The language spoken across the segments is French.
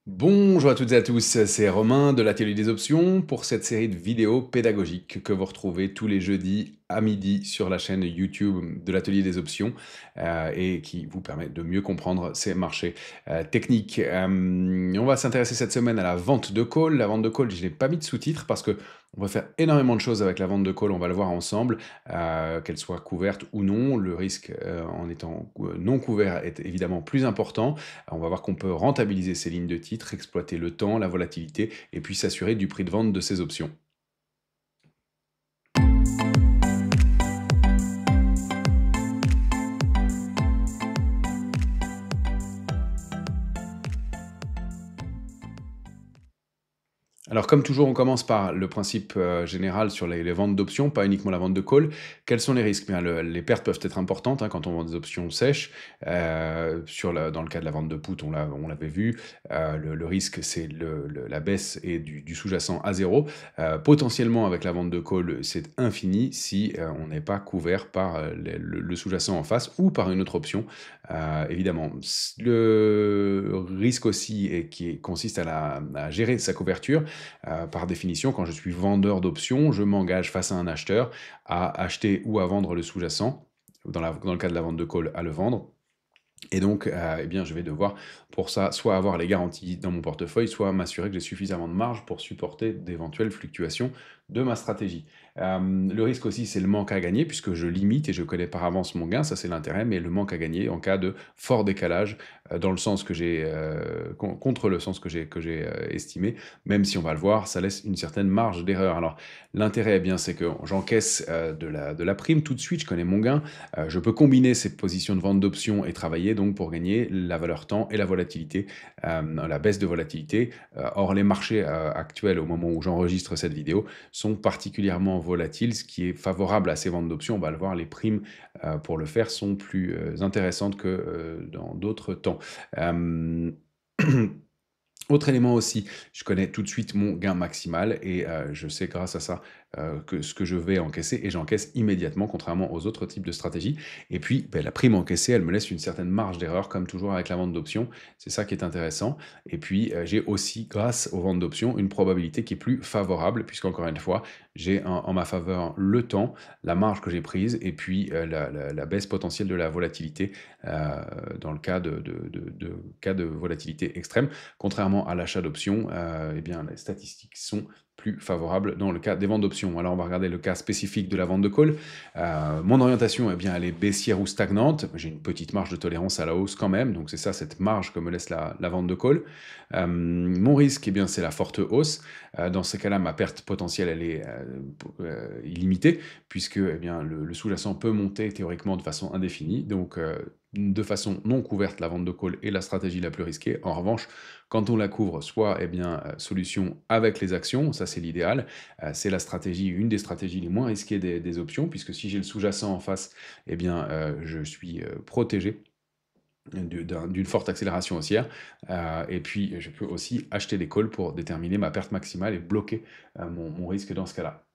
Bonjour à toutes et à tous, c'est Romain de l'Atelier des Options pour cette série de vidéos pédagogiques que vous retrouvez tous les jeudis à midi sur la chaîne YouTube de l'Atelier des Options et qui vous permet de mieux comprendre ces marchés techniques. On va s'intéresser cette semaine à la vente de call. La vente de call, je n'ai pas mis de sous-titres parce que on va faire énormément de choses avec la vente de call, on va le voir ensemble, qu'elle soit couverte ou non. Le risque en étant non couvert est évidemment plus important. On va voir qu'on peut rentabiliser ces lignes de titre, exploiter le temps, la volatilité et puis s'assurer du prix de vente de ces options. Alors comme toujours, on commence par le principe général sur les ventes d'options, pas uniquement la vente de call. Quels sont les risques? Bien, les pertes peuvent être importantes quand on vend des options sèches. Dans le cas de la vente de put, on l'avait vu. Le risque, c'est la baisse et du sous-jacent à zéro. Potentiellement, avec la vente de call, c'est infini si on n'est pas couvert par le sous-jacent en face ou par une autre option. Évidemment, le risque aussi consiste à gérer sa couverture. Par définition, quand je suis vendeur d'options, je m'engage face à un acheteur à acheter ou à vendre le sous-jacent, dans le cas de la vente de call, à le vendre. Et donc, eh bien, je vais devoir, pour ça, soit avoir les garanties dans mon portefeuille, soit m'assurer que j'ai suffisamment de marge pour supporter d'éventuelles fluctuations de ma stratégie. Le risque aussi, c'est le manque à gagner, puisque je limite et je connais par avance mon gain, ça c'est l'intérêt, mais le manque à gagner en cas de fort décalage dans le sens que contre le sens que j'ai estimé, même si on va le voir, ça laisse une certaine marge d'erreur. Alors, l'intérêt, eh bien, c'est que j'encaisse de la prime tout de suite, je connais mon gain, je peux combiner ces positions de vente d'options et travailler donc pour gagner la valeur temps et la volatilité, la baisse de volatilité. Or, les marchés actuels, au moment où j'enregistre cette vidéo, sont particulièrement volatiles, ce qui est favorable à ces ventes d'options. On va le voir, les primes pour le faire sont plus intéressantes que dans d'autres temps. Euh, Autre élément aussi, je connais tout de suite mon gain maximal et je sais grâce à ça que ce que je vais encaisser et j'encaisse immédiatement, contrairement aux autres types de stratégies. Et puis, la prime encaissée, elle me laisse une certaine marge d'erreur, comme toujours avec la vente d'options. C'est ça qui est intéressant. Et puis, j'ai aussi, grâce aux ventes d'options, une probabilité qui est plus favorable, puisqu'encore une fois, j'ai en ma faveur le temps, la marge que j'ai prise et puis la baisse potentielle de la volatilité dans le cas de volatilité extrême. Contrairement à l'achat d'options, eh bien, les statistiques sont plus favorables dans le cas des ventes d'options. Alors, on va regarder le cas spécifique de la vente de call. Mon orientation, eh bien, elle est baissière ou stagnante. J'ai une petite marge de tolérance à la hausse quand même, donc c'est ça, cette marge que me laisse la vente de call. Mon risque, eh bien, c'est la forte hausse. Dans ce cas-là, ma perte potentielle, elle est illimitée, puisque eh bien, le sous-jacent peut monter théoriquement de façon indéfinie. Donc, de façon non couverte, la vente de call est la stratégie la plus risquée. En revanche, quand on la couvre, soit eh bien, solution avec les actions, ça c'est l'idéal, c'est une des stratégies les moins risquées des options, puisque si j'ai le sous-jacent en face, eh bien, je suis protégé d'une forte accélération haussière. Et puis, je peux aussi acheter des calls pour déterminer ma perte maximale et bloquer mon risque dans ce cas-là.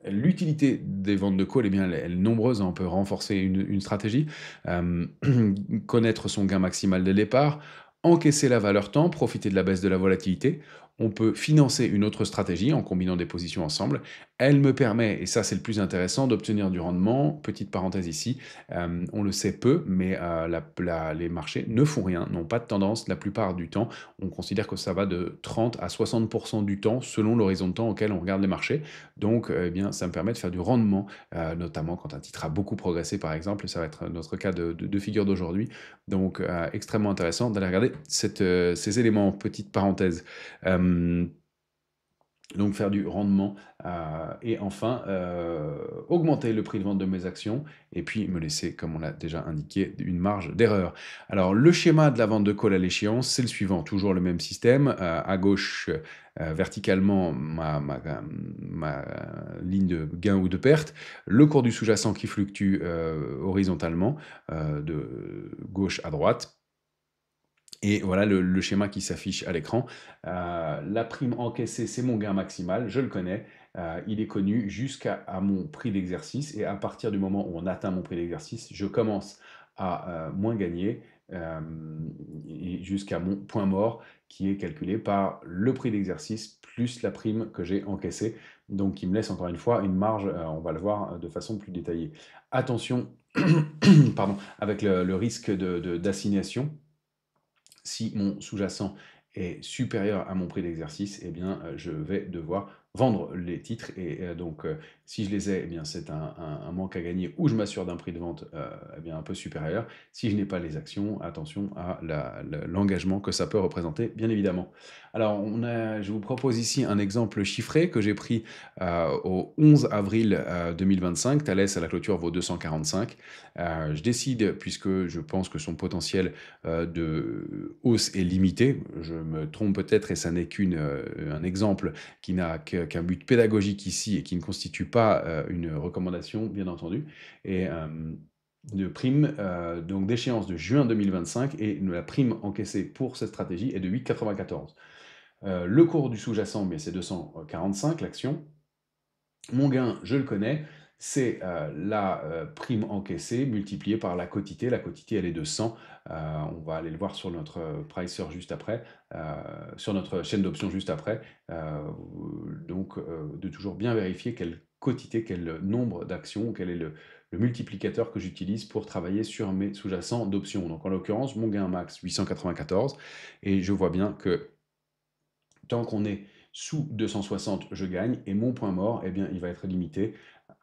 L'utilité des ventes de call, eh bien, elle est nombreuse, on peut renforcer une stratégie, euh, connaître son gain maximal dès le départ, encaisser la valeur temps, profiter de la baisse de la volatilité. On peut financer une autre stratégie en combinant des positions ensemble. Elle me permet, et ça c'est le plus intéressant, d'obtenir du rendement. Petite parenthèse ici, on le sait peu, mais les marchés ne font rien, n'ont pas de tendance la plupart du temps. On considère que ça va de 30 à 60% du temps selon l'horizon de temps auquel on regarde les marchés. Donc, eh bien, ça me permet de faire du rendement, notamment quand un titre a beaucoup progressé, par exemple. Ça va être notre cas de figure d'aujourd'hui. Donc, extrêmement intéressant d'aller regarder ces éléments. Petite parenthèse. Donc faire du rendement et enfin augmenter le prix de vente de mes actions et puis me laisser, comme on l'a déjà indiqué, une marge d'erreur. Alors le schéma de la vente de call à l'échéance, c'est le suivant, toujours le même système. À gauche, verticalement, ma ligne de gain ou de perte, le cours du sous-jacent qui fluctue horizontalement de gauche à droite. Et voilà le schéma qui s'affiche à l'écran. La prime encaissée, c'est mon gain maximal, je le connais. Il est connu jusqu'à mon prix d'exercice. Et à partir du moment où on atteint mon prix d'exercice, je commence à moins gagner. et jusqu'à mon point mort qui est calculé par le prix d'exercice plus la prime que j'ai encaissée, donc qui me laisse encore une fois une marge, on va le voir de façon plus détaillée. Attention, pardon, avec le risque d'assignation, si mon sous-jacent est supérieur à mon prix d'exercice, eh bien, je vais devoir vendre les titres et donc si je les ai, eh bien, c'est un manque à gagner ou je m'assure d'un prix de vente, eh bien, un peu supérieur. Si je n'ai pas les actions, attention à l'engagement que ça peut représenter, bien évidemment. Alors je vous propose ici un exemple chiffré que j'ai pris, au 11 avril, 2025. Thales à la clôture vaut 245. Je décide, puisque je pense que son potentiel de hausse est limitée. Je me trompe peut-être et ça n'est qu'un exemple qui n'a qu'un but pédagogique ici et qui ne constitue pas une recommandation, bien entendu. Et de prime, donc d'échéance de juin 2025 et la prime encaissée pour cette stratégie est de 8,94. Le cours du sous-jacent, mais c'est 245 l'action. Mon gain, je le connais, c'est la prime encaissée multipliée par la quotité. La quotité, elle est de 100. On va aller le voir sur notre pricer juste après, sur notre chaîne d'options juste après. Donc, de toujours bien vérifier quelle quotité, quel nombre d'actions, quel est le multiplicateur que j'utilise pour travailler sur mes sous-jacents d'options. Donc, en l'occurrence, mon gain max 894. Et je vois bien que tant qu'on est sous 260, je gagne et mon point mort, eh bien, il va être limité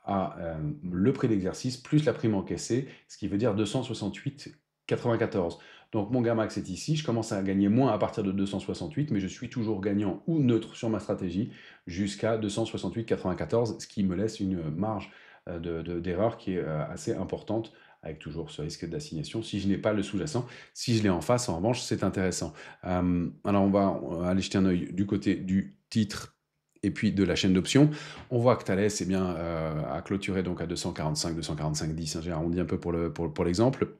à le prix d'exercice plus la prime encaissée, ce qui veut dire 268,94. Donc mon gain max est ici, je commence à gagner moins à partir de 268, mais je suis toujours gagnant ou neutre sur ma stratégie jusqu'à 268,94, ce qui me laisse une marge d'erreur qui est assez importante, avec toujours ce risque d'assignation si je n'ai pas le sous-jacent. Si je l'ai en face, en revanche, c'est intéressant. Alors on va aller jeter un œil du côté du titre et puis de la chaîne d'options. On voit que Thales eh bien, a clôturé donc à 245, 245,10. Hein, j'ai arrondi un peu pour l'exemple.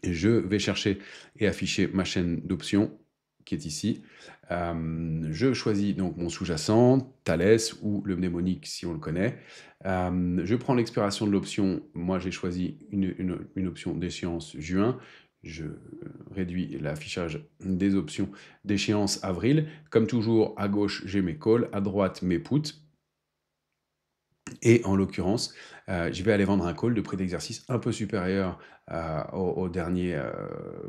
Et je vais chercher et afficher ma chaîne d'options qui est ici. Je choisis donc mon sous-jacent, Thales ou le mnémonique si on le connaît. Je prends l'expiration de l'option. Moi, j'ai choisi une option d'échéance juin. Je réduis l'affichage des options d'échéance avril. Comme toujours, à gauche, j'ai mes calls, à droite, mes puts. Et en l'occurrence, je vais aller vendre un call de prix d'exercice un peu supérieur au dernier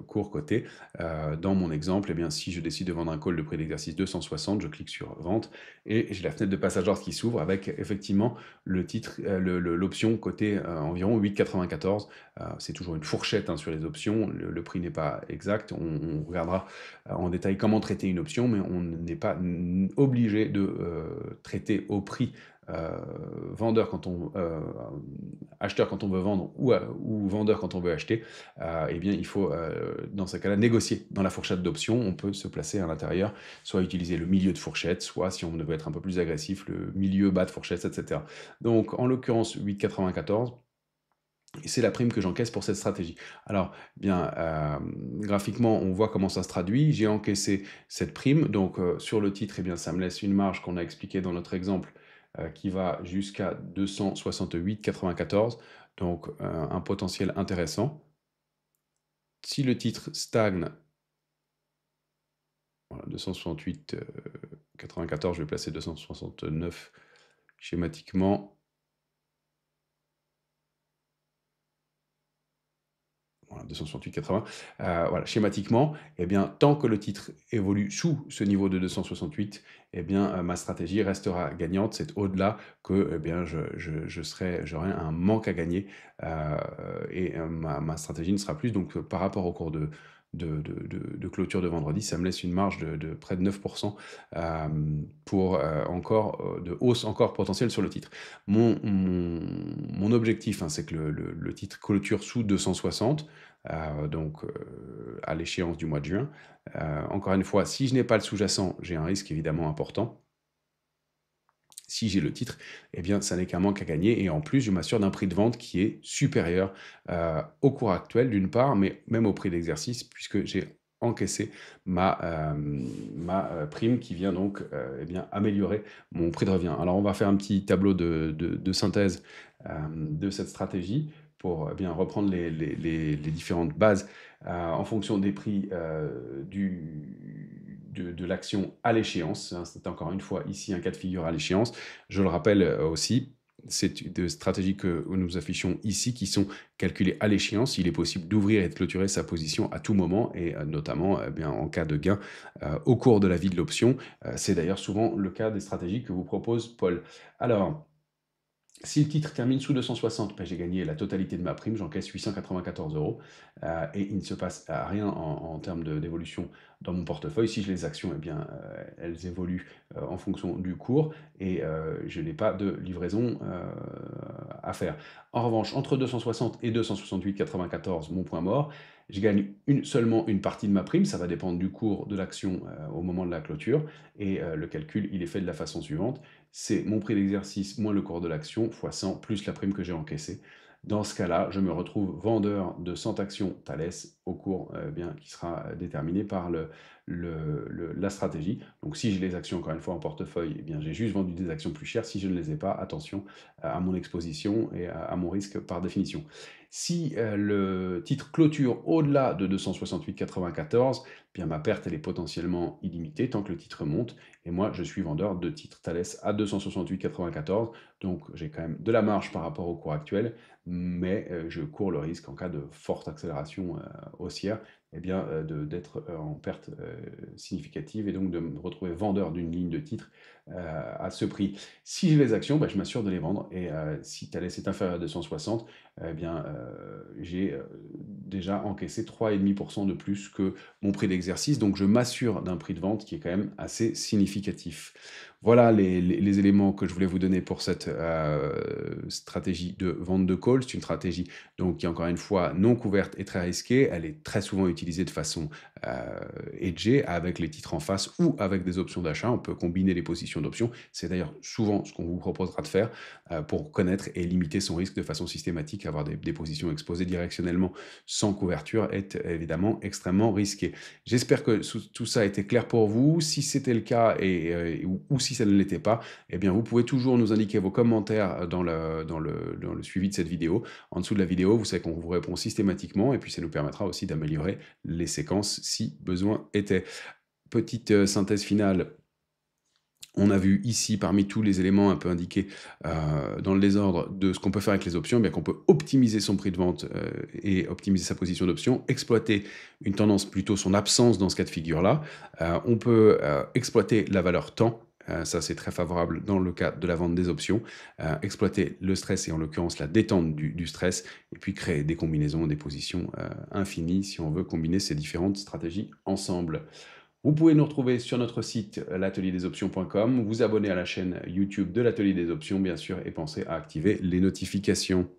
cours coté. Dans mon exemple, eh bien, si je décide de vendre un call de prix d'exercice 260, je clique sur vente et j'ai la fenêtre de passage d'ordre qui s'ouvre avec effectivement le titre, l'option cotée environ 8,94. C'est toujours une fourchette hein, sur les options. Le prix n'est pas exact. On regardera en détail comment traiter une option, mais on n'est pas obligé de traiter au prix vendeur quand on acheteur quand on veut vendre ou vendeur quand on veut acheter, eh bien il faut dans ce cas-là négocier dans la fourchette d'options. On peut se placer à l'intérieur, soit utiliser le milieu de fourchette, soit si on veut être un peu plus agressif, le milieu bas de fourchette, etc. Donc en l'occurrence 8,94. Et c'est la prime que j'encaisse pour cette stratégie. Alors, bien, graphiquement, on voit comment ça se traduit. J'ai encaissé cette prime. Donc, sur le titre, eh bien, ça me laisse une marge qu'on a expliquée dans notre exemple qui va jusqu'à 268,94. Donc, un potentiel intéressant. Si le titre stagne, voilà, 268,94, je vais placer 269 schématiquement. Voilà, 268,80. Voilà, schématiquement, eh bien, tant que le titre évolue sous ce niveau de 268, eh bien, ma stratégie restera gagnante. C'est au-delà que eh bien, j'aurai un manque à gagner et ma stratégie ne sera plus. Donc, par rapport au cours de clôture de vendredi, ça me laisse une marge de près de 9% pour encore de hausse encore potentielle sur le titre. Mon objectif, hein, c'est que le titre clôture sous 260, donc à l'échéance du mois de juin. Encore une fois, si je n'ai pas le sous-jacent, j'ai un risque évidemment important. Si j'ai le titre, eh bien, ça n'est qu'un manque à gagner. Et en plus, je m'assure d'un prix de vente qui est supérieur au cours actuel, d'une part, mais même au prix d'exercice, puisque j'ai encaissé ma prime qui vient donc eh bien, améliorer mon prix de revient. Alors, on va faire un petit tableau de synthèse de cette stratégie pour eh bien reprendre les différentes bases en fonction des prix de l'action à l'échéance, hein. C'est encore une fois ici un cas de figure à l'échéance. Je le rappelle aussi, c'est des stratégies que nous affichons ici qui sont calculées à l'échéance. Il est possible d'ouvrir et de clôturer sa position à tout moment et notamment bien, en cas de gain au cours de la vie de l'option. C'est d'ailleurs souvent le cas des stratégies que vous propose Paul. Alors, si le titre termine sous 260, ben, j'ai gagné la totalité de ma prime, j'encaisse 894 euros et il ne se passe rien en termes d'évolution dans mon portefeuille. Si j'ai les actions, eh bien, elles évoluent en fonction du cours et je n'ai pas de livraison à faire. En revanche, entre 260 et 268,94, mon point mort, je gagne seulement une partie de ma prime, ça va dépendre du cours de l'action au moment de la clôture et le calcul, il est fait de la façon suivante. C'est mon prix d'exercice moins le cours de l'action fois 100 plus la prime que j'ai encaissée. Dans ce cas-là, je me retrouve vendeur de 100 actions Thales au cours bien, qui sera déterminé par la stratégie. Donc si j'ai les actions encore une fois en portefeuille, eh bien j'ai juste vendu des actions plus chères. Si je ne les ai pas, attention à mon exposition et à mon risque par définition. Si le titre clôture au-delà de 268,94, bien ma perte elle est potentiellement illimitée tant que le titre monte. Et moi, je suis vendeur de titres Thales à 268,94. Donc, j'ai quand même de la marge par rapport au cours actuel, mais je cours le risque en cas de forte accélération haussière, eh bien, d'être en perte significative et donc de me retrouver vendeur d'une ligne de titres à ce prix. Si j'ai les actions, bah, je m'assure de les vendre. Et si Thales est inférieur à 260, eh bien, j'ai déjà encaissé 3,5% de plus que mon prix d'exercice. Donc, je m'assure d'un prix de vente qui est quand même assez significatif. Voilà les éléments que je voulais vous donner pour cette stratégie de vente de call. C'est une stratégie donc, qui est encore une fois non couverte et très risquée. Elle est très souvent utilisée de façon hedgée avec les titres en face ou avec des options d'achat. On peut combiner les positions d'options. C'est d'ailleurs souvent ce qu'on vous proposera de faire pour connaître et limiter son risque de façon systématique. Avoir des positions exposées directionnellement sans couverture est évidemment extrêmement risqué. J'espère que tout ça a été clair pour vous. Si c'était le cas ou si ça ne l'était pas, eh bien, vous pouvez toujours nous indiquer vos commentaires dans le suivi de cette vidéo. En dessous de la vidéo, vous savez qu'on vous répond systématiquement et puis ça nous permettra aussi d'améliorer les séquences si besoin était. Petite synthèse finale. On a vu ici, parmi tous les éléments un peu indiqués dans le désordre de ce qu'on peut faire avec les options, eh bien qu'on peut optimiser son prix de vente et optimiser sa position d'option, exploiter une tendance, plutôt son absence dans ce cas de figure-là. On peut exploiter la valeur temps. Ça, c'est très favorable dans le cas de la vente des options. Exploiter le stress et en l'occurrence la détente du stress et puis créer des combinaisons, des positions infinies si on veut combiner ces différentes stratégies ensemble. Vous pouvez nous retrouver sur notre site l'atelierDesOptions.com, vous abonner à la chaîne YouTube de l'Atelier des Options bien sûr et pensez à activer les notifications.